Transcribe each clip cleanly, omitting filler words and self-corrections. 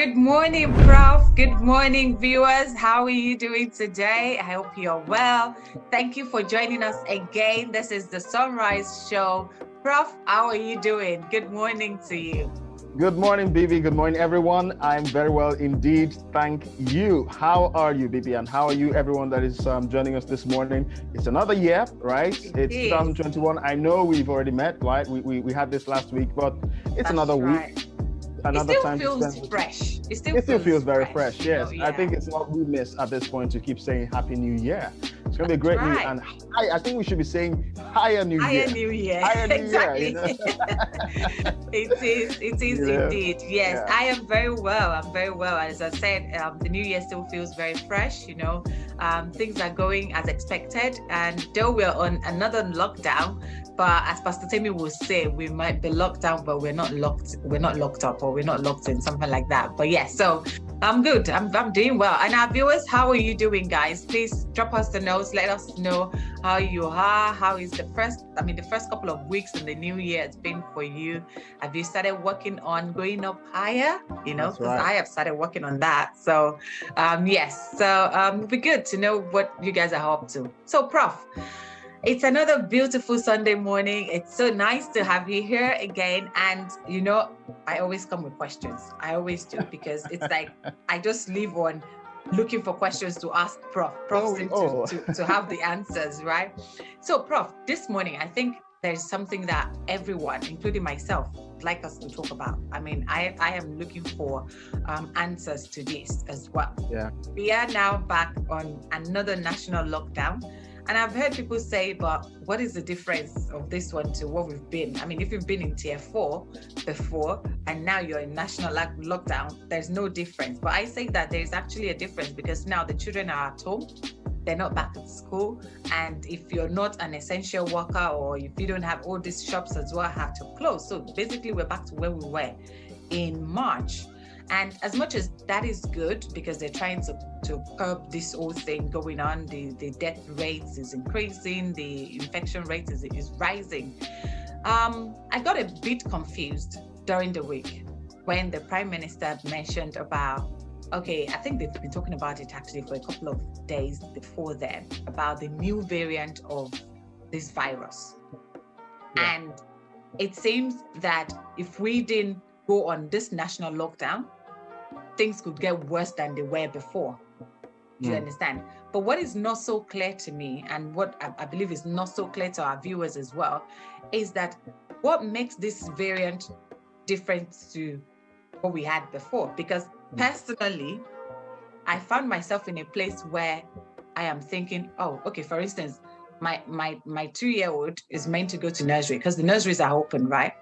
Good morning, Prof. Good morning, viewers. How are you doing today? I hope you're well. Thank you for joining us again. This is the SonRise Show. Prof, how are you doing? Good morning to you. Good morning, Bibi. Good morning, everyone. I'm very well indeed. Thank you. How are you, Bibi? And how are you, everyone that is joining us this morning? It's another year, right? It's 2021. I know we've already met, right? We had this last week, but it's another week. Another it time still feels fresh. It still feels very fresh. Yes, you know, yeah. I think it's what we miss at this point to keep saying Happy New Year. It's going to be a great new year, and I think we should be saying Higher New Year. Higher New Year. Higher New exactly. Year. You know? It is indeed. Yes, yeah. I am very well. I'm very well. As I said, the new year still feels very fresh. You know, things are going as expected, and though we're on another lockdown, but as Pastor Temi will say, we might be locked down, but we're not locked. We're not locked up, or we're not locked in, something like that. But yeah, so I'm good. I'm doing well. And our viewers, how are you doing, guys? Please drop us the notes. Let us know how you are. How is the first couple of weeks in the new year has been for you? Have you started working on going up higher? You know, because I have started working on that. So yes, so it'll be good to know what you guys are up to. So, Prof, it's another beautiful Sunday morning. It's so nice to have you here again. And, you know, I always come with questions. I always do, because it's like I just live on looking for questions to ask Prof. Prof seems to have the answers, right? So, Prof, this morning, I think there's something that everyone, including myself, would like us to talk about. I mean, I am looking for answers to this as well. Yeah. We are now back on another national lockdown. And I've heard people say, but what is the difference of this one to what we've been? I mean, if you've been in tier 4 before and now you're in national lockdown, there's no difference. But I say that there's actually a difference, because now the children are at home, they're not back at school. And if you're not an essential worker, or if you don't have all these shops as well, have to close. So basically, we're back to where we were in March. And as much as that is good, because they're trying to curb this whole thing going on, the death rates is increasing, the infection rate is rising. I got a bit confused during the week when the Prime Minister mentioned about, okay, I think they've been talking about it actually for a couple of days before then, about the new variant of this virus. Yeah. And it seems that if we didn't go on this national lockdown, things could get worse than they were before. Do you understand? But what is not so clear to me, and what I believe is not so clear to our viewers as well, is that what makes this variant different to what we had before? Because personally, I found myself in a place where I am thinking, oh, okay, for instance, my 2-year-old is meant to go to nursery because the nurseries are open, right?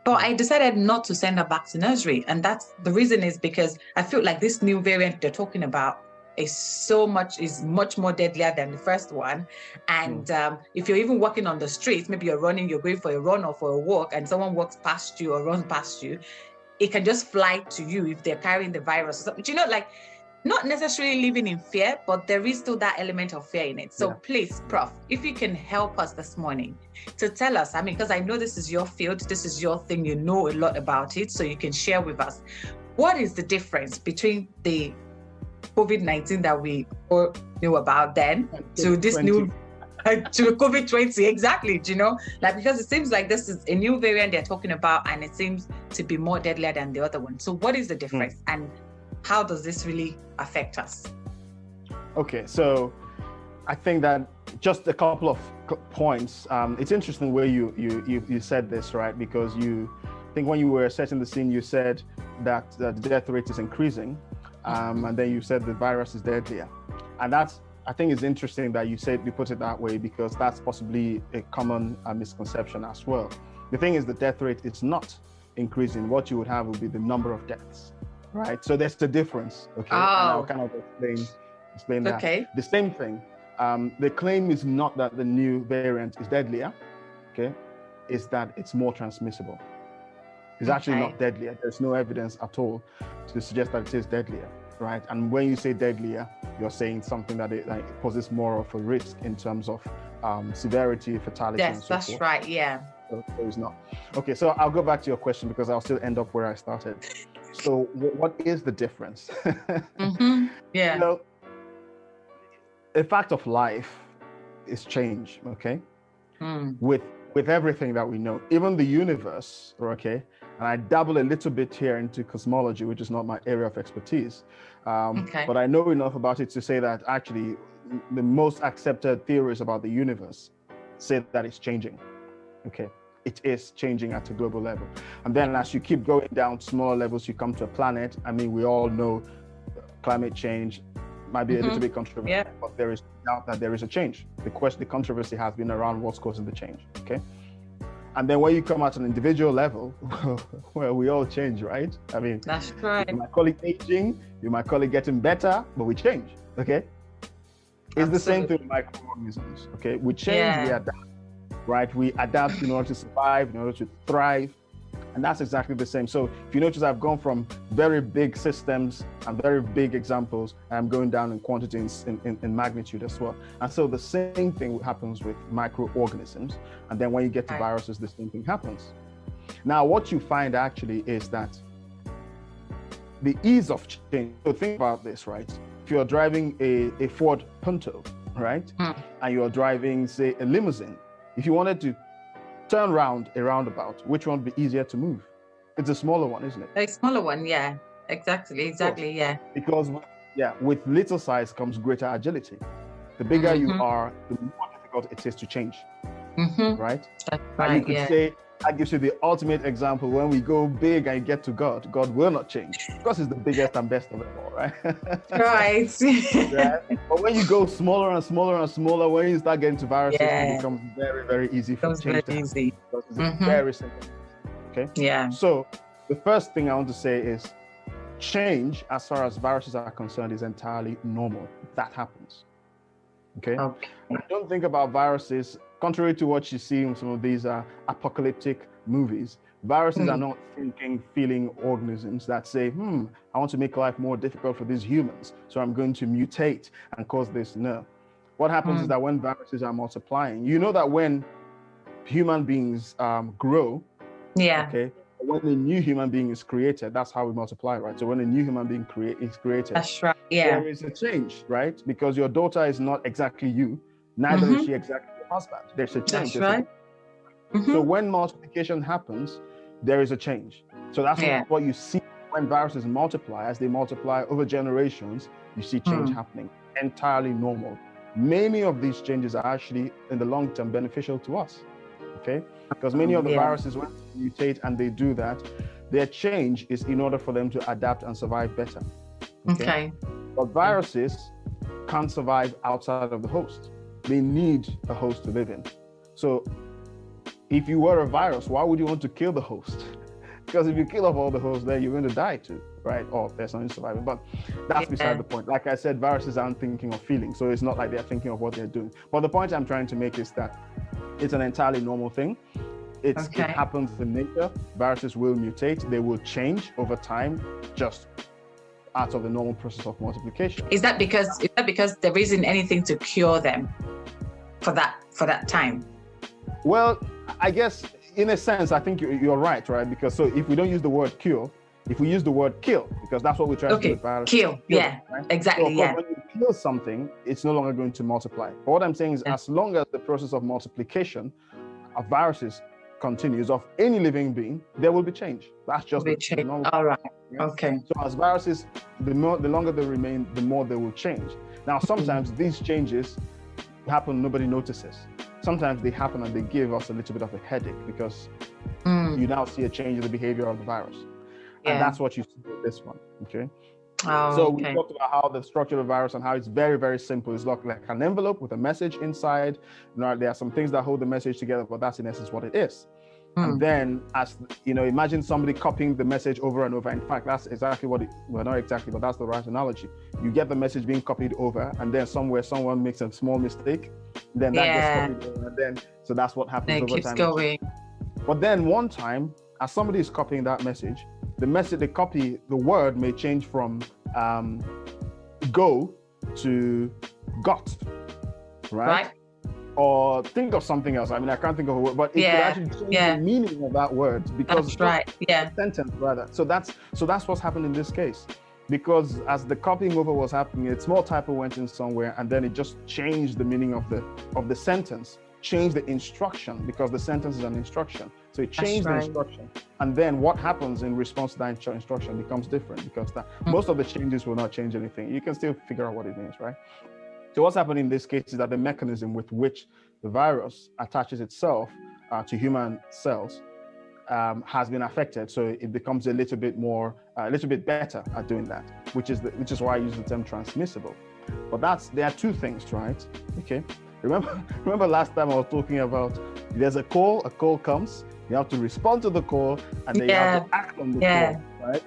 But I decided not to send her back to nursery. And that's the reason is because I feel like this new variant they're talking about is much more deadlier than the first one. And if you're even walking on the streets, maybe you're going for a run or for a walk, and someone walks past you or runs past you, it can just fly to you if they're carrying the virus or something. You know, like, not necessarily living in fear, but there is still that element of fear in it. So please, Prof, if you can help us this morning to tell us, I mean, because I know this is your field, this is your thing, you know a lot about it, so you can share with us. What is the difference between the COVID-19 that we all knew about then to this new, to COVID-20? Exactly, you know, like, because it seems like this is a new variant they're talking about, and it seems to be more deadlier than the other one. So what is the difference? And how does this really affect us? Okay, so I think that just a couple of points. It's interesting where you said this, right? Because I think when you were setting the scene, you said that the death rate is increasing, and then you said the virus is deadlier. And I think it's interesting that you put it that way, because that's possibly a common misconception as well. The thing is, the death rate is not increasing. What you would have would be the number of deaths. Right, so there's the difference. Okay, and I'll kind of explain that. Okay, the same thing. The claim is not that the new variant is deadlier. Okay, is that it's more transmissible. It's actually not deadlier. There's no evidence at all to suggest that it is deadlier. Right, and when you say deadlier, you're saying something that it poses more of a risk in terms of severity, fatality. Yes, and so that's forth. Right. Yeah. So it's not. Okay, so I'll go back to your question, because I'll still end up where I started. So what is the difference? Yeah. You know, a fact of life is change, okay? With everything that we know, even the universe, okay? And I dabble a little bit here into cosmology, which is not my area of expertise. But I know enough about it to say that actually the most accepted theories about the universe say that it's changing, okay? It is changing at a global level. And then as you keep going down smaller levels, you come to a planet. I mean, we all know climate change might be a little bit controversial, but there is doubt that there is a change. The controversy has been around what's causing the change, okay? And then when you come at an individual level, well, we all change, right? I mean, that's right. You might call it aging, you might call it getting better, but we change, okay? It's the same thing with microorganisms, okay? We change, we adapt, right? We adapt in order to survive, in order to thrive. And that's exactly the same. So if you notice, I've gone from very big systems and very big examples, and I'm going down in quantity, in magnitude as well. And so the same thing happens with microorganisms. And then when you get to viruses, the same thing happens. Now, what you find actually is that the ease of change. So think about this, right? If you're driving a Ford Punto, right? And you're driving, say, a limousine, if you wanted to turn around a roundabout, which one would be easier to move? It's a smaller one, isn't it? A smaller one, yeah. Exactly, yeah. Because with little size comes greater agility. The bigger you are, the more difficult it is to change. Right? That's right. And you could say that gives you the ultimate example. When we go big and get to God, God will not change because He's the biggest and best of them all, right? Right. Right? But when you go smaller and smaller and smaller, when you start getting to viruses, it becomes very, very easy for change to happen. Because it's very simple. Okay? Yeah. So the first thing I want to say is change, as far as viruses are concerned, is entirely normal. That happens. Okay? Don't think about viruses, contrary to what you see in some of these apocalyptic movies. Viruses are not thinking, feeling organisms that say, I want to make life more difficult for these humans, so I'm going to mutate and cause this. No. What happens is that when viruses are multiplying, you know that when human beings grow, okay, when a new human being is created, that's how we multiply, right? So when a new human being is created, that's right. Yeah. There is a change, right? Because your daughter is not exactly you, neither is she exactly your husband. There's a change. That's right. So when multiplication happens, there is a change. So that's what you see when viruses multiply. As they multiply over generations, you see change happening. Entirely normal. Many of these changes are actually, in the long term, beneficial to us. Okay? Because many of the viruses, when they mutate and they do that, their change is in order for them to adapt and survive better. Okay? But viruses can't survive outside of the host. They need a host to live in. So if you were a virus, why would you want to kill the host? Because if you kill off all the hosts, then you're going to die too, right? Or there's something surviving. But that's beside the point. Like I said, viruses aren't thinking of feeling. So it's not like they're thinking of what they're doing. But the point I'm trying to make is that it's an entirely normal thing. It happens in nature. Viruses will mutate. They will change over time, just out of the normal process of multiplication. Is that because there isn't anything to cure them for that time? Well, I guess in a sense, I think you're right? Because so if we don't use the word cure, if we use the word kill, because that's what we're trying to do with viruses. Kill, right? Exactly, so when you kill something, it's no longer going to multiply. But what I'm saying is, as long as the process of multiplication of viruses continues, of any living being, there will be change. That's just the normal. All right. Okay. So as viruses, the longer they remain, the more they will change. Now, sometimes these changes happen, nobody notices. Sometimes they happen and they give us a little bit of a headache because you now see a change in the behavior of the virus. And that's what you see with this one, okay? We talked about how the structure of the virus and how it's very, very simple. It's like an envelope with a message inside. Now, there are some things that hold the message together, but that's in essence what it is. And then, as you know, imagine somebody copying the message over and over. In fact, that's exactly what well, not exactly, but that's the right analogy. You get the message being copied over, and then somewhere someone makes a small mistake, then that gets copied over, and then so that's what happens over time. It keeps going. But then one time, as somebody is copying that message, the word may change from go to got, right? or think of something else. I mean, I can't think of a word, but it could actually change the meaning of that word because that's right. Yeah. Sentence rather. So that's what's happened in this case. Because as the copying over was happening, a small typo went in somewhere, and then it just changed the meaning of the sentence, changed the instruction, because the sentence is an instruction. So it changed the instruction, and then what happens in response to that instruction becomes different, because most of the changes will not change anything. You can still figure out what it means, right? So what's happening in this case is that the mechanism with which the virus attaches itself to human cells has been affected, so it becomes a little bit better at doing that, which is why I use the term transmissible. But there are two things, right? Okay. Remember last time I was talking about there's a call comes, you have to respond to the call, and then you have to act on the call, right?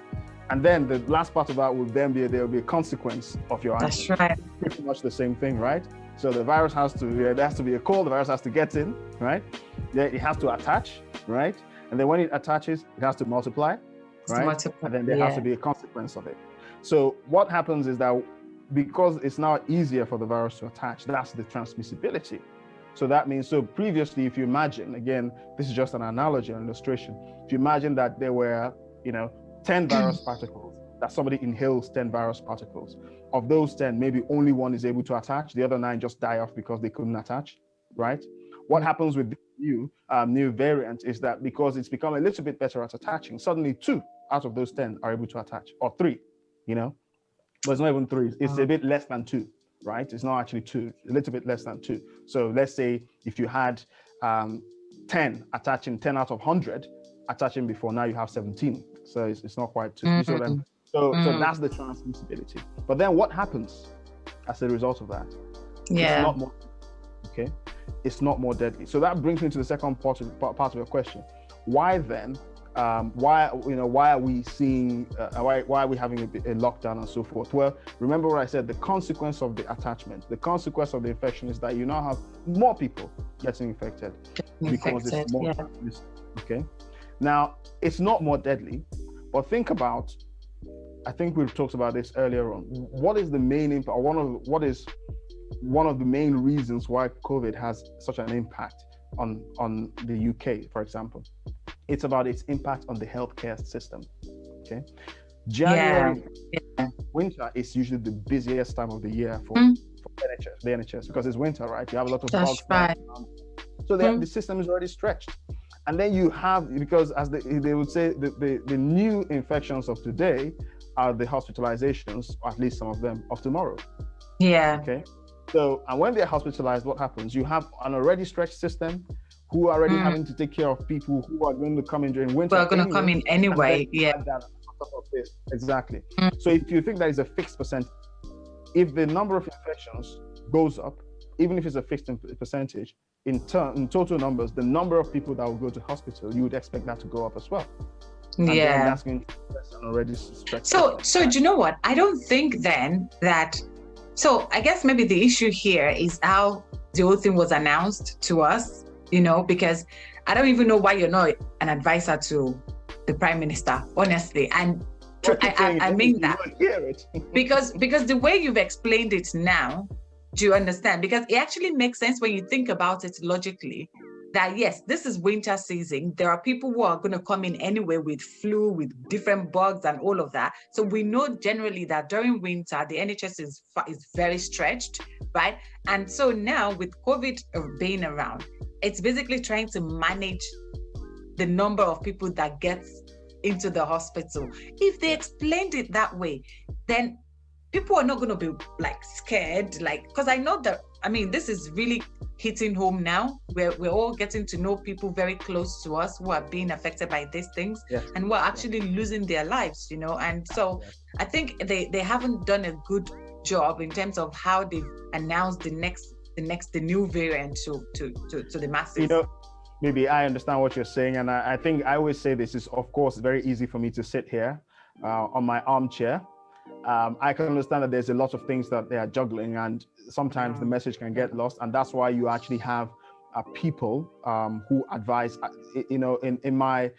And then the last part of that will then be there will be a consequence of your action. That's right. Pretty much the same thing, right? So the virus there has to be a call, the virus has to get in, right? Then it has to attach, right? And then when it attaches, it has to multiply, right? And then there has to be a consequence of it. So what happens is that because it's now easier for the virus to attach, that's the transmissibility. So that means, so previously, if you imagine, again, this is just an analogy, an illustration. If you imagine that there were, 10 virus particles, that somebody inhales 10 virus particles. Of those 10, maybe only one is able to attach. The other 9 just die off because they couldn't attach, right? What happens with the new variant is that because it's become a little bit better at attaching, suddenly 2 out of those 10 are able to attach, or 3, but it's not even 3. It's a bit less than 2, right? It's not actually 2, a little bit less than 2. So let's say if you had 10 attaching, 10 out of 100 attaching before, now you have 17. So it's not quite 2. You see what I mean? So that's the transmissibility. But then what happens as a result of that? Yeah. It's not more, okay? It's not more deadly. So that brings me to the second part of your question. Why then? Why are we seeing? Why are we having a lockdown and so forth? Well, remember what I said. The consequence of the attachment, the consequence of the infection is that you now have more people getting infected because it's more. Okay. Now it's not more deadly, but think about. I think we've talked about this earlier on. What is the main impact? What is one of the main reasons why COVID has such an impact on the UK, for example? It's about its impact on the healthcare system. Okay, January, winter is usually the busiest time of the year for the NHS because it's winter, right? You have a lot of bugs. Right. So the system is already stretched. And then you have, because as they would say, the new infections of today are the hospitalizations, or at least some of them, of tomorrow. Yeah. Okay. So, and when they're hospitalized, what happens? You have an already stretched system who are already having to take care of people who are going to come in during winter. Who are going to come in anyway. Yeah. Exactly. So if you think that is a fixed percentage, if the number of infections goes up, even if it's a fixed percentage, in total numbers, the number of people that will go to hospital, you would expect that to go up as well. And then that's going to press an already stretched. So do you know what? I don't think then that. So I guess maybe the issue here is how the whole thing was announced to us. Because I don't even know why you're not an advisor to the Prime Minister, honestly. And I mean that because the way you've explained it now. Do you understand? Because it actually makes sense when you think about it logically, that yes, this is winter season. There are people who are going to come in anyway with flu, with different bugs and all of that. So we know generally that during winter, the NHS is very stretched, right? And so now with COVID being around, it's basically trying to manage the number of people that get into the hospital. If they explained it that way, then people are not going to be scared, because I know that, this is really hitting home now. We're all getting to know people very close to us who are being affected by these things and who are actually losing their lives, And so I think they haven't done a good job in terms of how they've announced the new variant to the masses. Maybe I understand what you're saying. And I think I always say this is, of course, very easy for me to sit here on my armchair. I can understand that there's a lot of things that they are juggling, and sometimes the message can get lost, and that's why you actually have people who advise. In my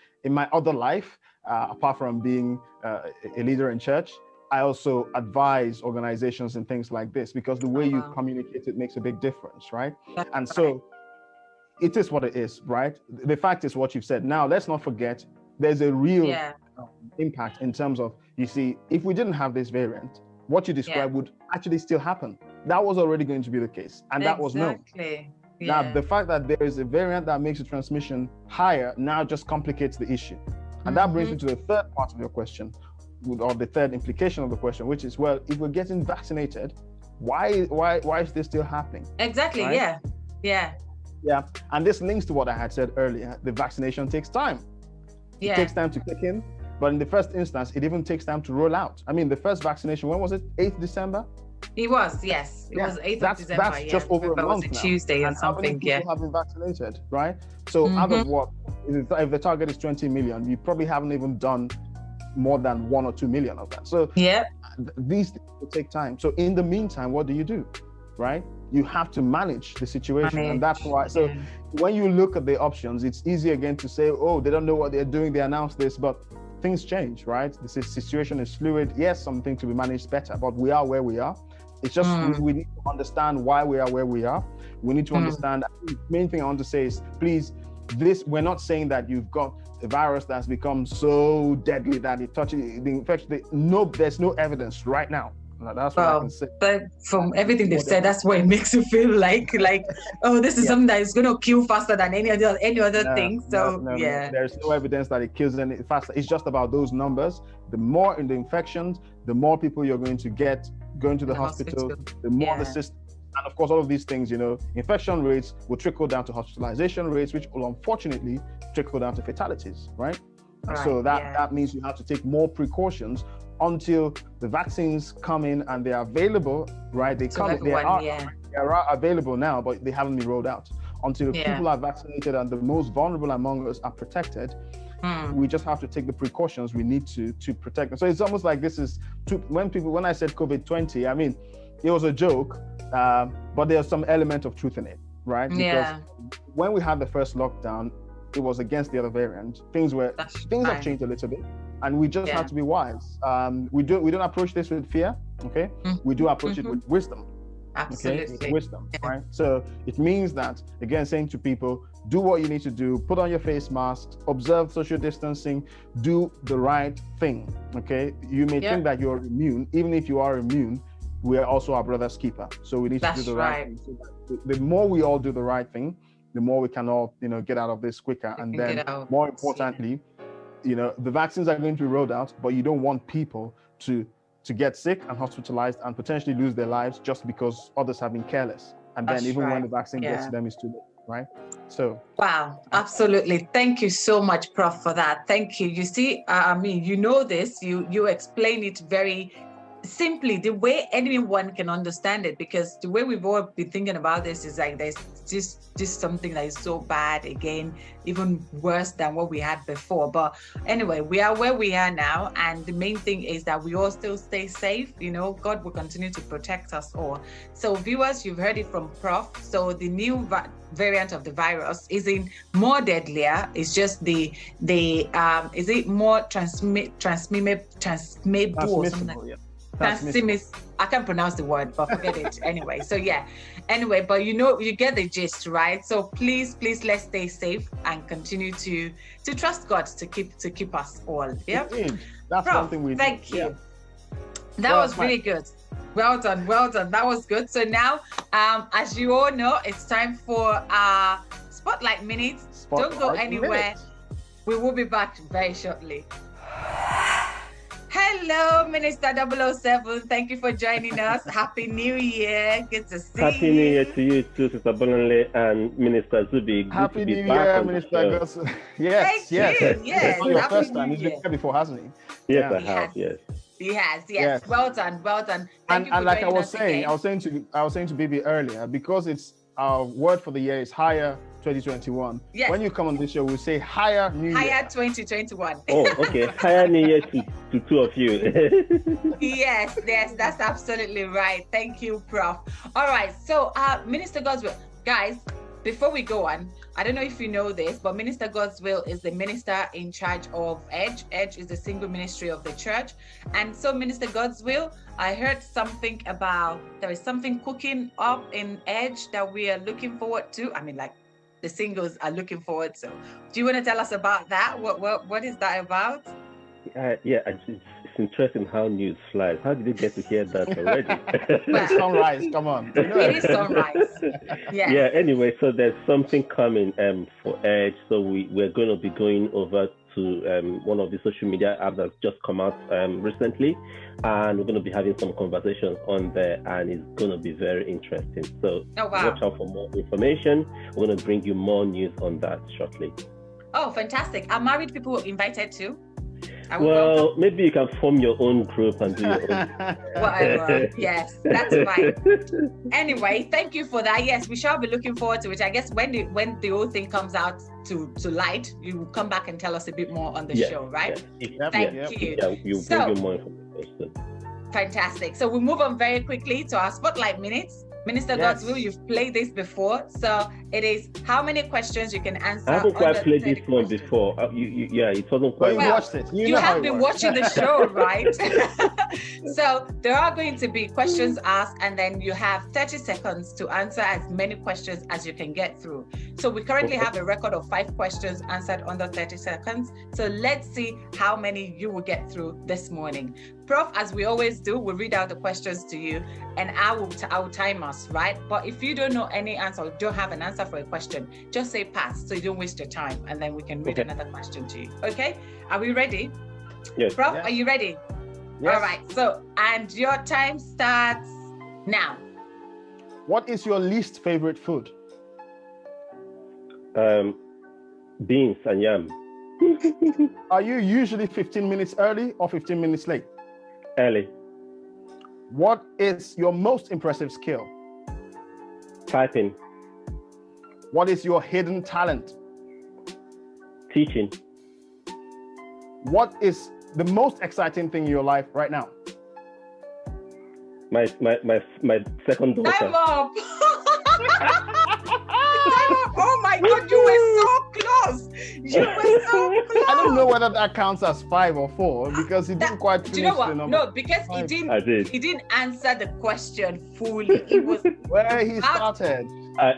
other life, apart from being a leader in church, I also advise organizations and things like this, because the way you communicate it makes a big difference, right? And so it is what it is, right? The fact is what you've said. Now, let's not forget, there's a real impact in terms of, you see, if we didn't have this variant, what you described would actually still happen. That was already going to be the case, and that was known. Now, the fact that there is a variant that makes the transmission higher now just complicates the issue. And that brings me to the third part of your question, or the third implication of the question, which is, well, if we're getting vaccinated, why is this still happening? Exactly, right? Yeah, and this links to what I had said earlier. The vaccination takes time. It takes time to kick in, but in the first instance, it even takes time to roll out. I mean, the first vaccination, when was it? 8th December? It was, yes. It was 8th of December. That's just over a month now. Tuesday or and something, how many people have been vaccinated, right? So out of what, if the target is 20 million, you probably haven't even done more than 1 or 2 million of that. So these things will take time. So in the meantime, what do you do, right? You have to manage the situation, and that's why. So when you look at the options, it's easy again to say, oh, they don't know what they're doing. They announced this, but things change, right? The situation is fluid. Yes, something to be managed better, but we are where we are. It's just we need to understand why we are where we are. We need to understand. The main thing I want to say is, please, we're not saying that you've got a virus that's become so deadly that it touches the infection. No, there's no evidence right now. That's what I can say. But from everything they've said, that's what it makes you feel like, oh, this is something that is going to kill faster than any other thing. So there's no evidence that it kills any faster. It's just about those numbers. The more in the infections, the more people you're going to get going to the hospital, the more the system. And of course, all of these things, infection rates will trickle down to hospitalization rates, which will unfortunately trickle down to fatalities, right? So that means you have to take more precautions until the vaccines come in and they are available, right? They are available now, but they haven't been rolled out. Until people are vaccinated and the most vulnerable among us are protected, we just have to take the precautions we need to protect them. So it's almost like this is, when I said COVID-20, I mean, it was a joke, but there's some element of truth in it, right? Because when we had the first lockdown, it was against the other variant. Things have changed a little bit, and we just have to be wise. We don't approach this with fear, okay? We do approach it with wisdom. Absolutely. Okay? With wisdom, right? So it means that, again, saying to people, do what you need to do, put on your face masks, observe social distancing, do the right thing, okay? You may think that you're immune. Even if you are immune, we are also our brother's keeper. So we need to do the right thing. So the more we all do the right thing, the more we can all, get out of this quicker. And then more importantly, the vaccines are going to be rolled out, but you don't want people to get sick and hospitalized and potentially lose their lives just because others have been careless. And then when the vaccine gets to them, it's too late, right? So. Wow, absolutely. Thank you so much, Prof, for that. Thank you. You see, this, you explain it very simply, the way anyone can understand it, because the way we've all been thinking about this is like there's just something that is so bad, again, even worse than what we had before. But anyway, we are where we are now, and the main thing is that we all still stay safe. God will continue to protect us all. So viewers, you've heard it from Prof. So the new variant of the virus isn't more deadlier. It's just is it more transmissible or something? I can't pronounce the word, but forget it anyway. So but you get the gist, right? So please let's stay safe and continue to trust God to keep us all. Yeah, that's Prof, something we thank you. That was really good. Well done. That was good. So now, as you all know, it's time for our Spotlight Minute. Don't go anywhere. We will be back very shortly. Hello, Minister 007. Thank you for joining us. Happy New Year. Good to see you. Happy New Year to you too, Sister Bolanle and Minister Zuby. Happy New Year, Minister Godswill. Yes. Yes. It's not your first time. He's been here before, hasn't he? Yes, I have. Yes. He has. Yes. Well done. And like I was saying to Bibi earlier, because it's our word for the year is higher 2021. Yes. When you come on this show, we'll say higher New Year. Higher 2021. Oh, okay. Higher New Year to two of you. Yes, that's absolutely right. Thank you, Prof. All right. So, Minister Godswill, guys, before we go on, I don't know if you know this, but Minister Godswill is the minister in charge of Edge. Edge is the single ministry of the church. And so, Minister Godswill, I heard something about there is something cooking up in Edge that we are looking forward to. I mean, like the singles are looking forward to. Do you want to tell us about that? What is that about? It's interesting how news flies. How did you get to hear that already? Well, SonRise, come on. It is SonRise. Yeah. Yeah. Anyway, so there's something coming for Edge. So we're going to be going over to one of the social media apps that's just come out recently, and we're going to be having some conversations on there, and it's going to be very interesting. So watch out for more information. We're going to bring you more news on that shortly. Oh, fantastic! Are married people invited too? Well, maybe you can form your own group and do your own. Whatever. Yes, that's fine. Anyway, thank you for that. Yes, we shall be looking forward to it. I guess when the whole thing comes out to light, you will come back and tell us a bit more on the show, right? Thank you. Yeah, you'll bring you more information. Fantastic. So we move on very quickly to our spotlight minutes. Minister Godswill, you've played this before, so it is how many questions you can answer. I haven't quite played this one before. It wasn't quite. Well, you watched it. You have been watching the show, right? So there are going to be questions asked, and then you have 30 seconds to answer as many questions as you can get through. So we currently have a record of 5 questions answered under 30 seconds. So let's see how many you will get through this morning. Prof, as we always do, we'll read out the questions to you, and I will time us, right? But if you don't know any answer, or don't have an answer for a question, just say pass so you don't waste your time, and then we can read another question to you. Okay? Are we ready? Yes. Prof, are you ready? Yes. All right. So, and your time starts now. What is your least favorite food? Beans and yam. Are you usually 15 minutes early or 15 minutes late? Early. What is your most impressive skill? Typing. What is your hidden talent? Teaching. What is the most exciting thing in your life right now? My second daughter. Time up. Oh my God, you were so close. You were so close. I don't know whether that counts as 5 or 4 because he didn't quite finish. Do you know what? The number. No, because he didn't. I did. He didn't answer the question fully. It was where he started. I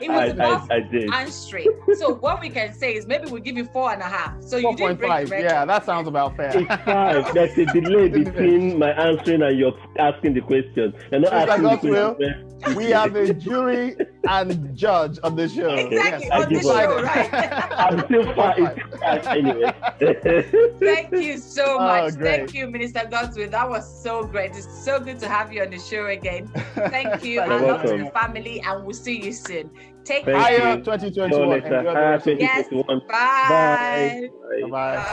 did. Answering. So what we can say is maybe we'll give you 4.5. So you didn't break 4.5. the record. Yeah, that sounds about fair. It's 5. There's a delay between my answering and your asking the question. You're not asking the question. We have a jury and judge on the show. Exactly, yes, on the show, right? I'm still 5 anyway. Thank you so much. Great. Thank you, Minister Godswill. That was so great. It's so good to have you on the show again. Thank you. I love to the family, and we'll see you soon. Take care. Higher 2021. Yes. Bye. Bye.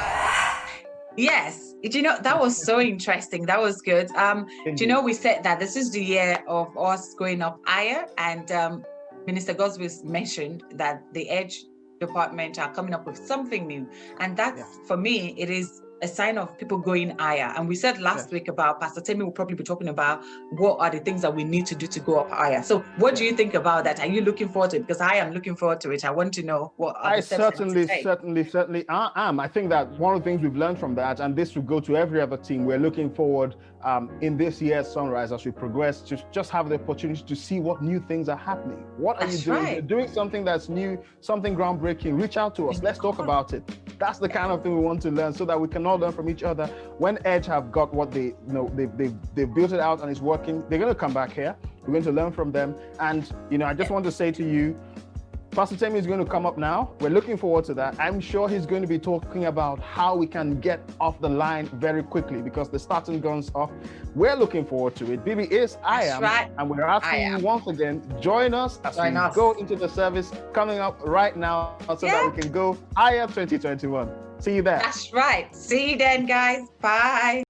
Yes, that was so interesting. That was good. We said that this is the year of us going up higher, and Minister Godswill mentioned that the Edge department are coming up with something new, and that's for me, it is a sign of people going higher. And we said last week about Pastor Temi will probably be talking about what are the things that we need to do to go up higher. So what do you think about that? Are you looking forward to it? Because I am looking forward to it. I want to know what are the steps certainly am. I think that one of the things we've learned from that, and this will go to every other team, we're looking forward in this year's SonRise as we progress to just have the opportunity to see what new things are happening. What are you doing? Right. You're doing something that's new, something groundbreaking. Reach out to us. Let's talk about it. That's the kind of thing we want to learn so that we can all learn from each other. When Edge have got what they've built it out and it's working, they're going to come back here. We're going to learn from them. And, I just want to say to you, Pastor Temi is going to come up now. We're looking forward to that. I'm sure he's going to be talking about how we can get off the line very quickly because the starting guns off. We're looking forward to it. Bibi is I am. Right. And we're asking you once again, join us as we go into the service coming up right now so that we can go higher 2021. See you there. That's right. See you then, guys. Bye.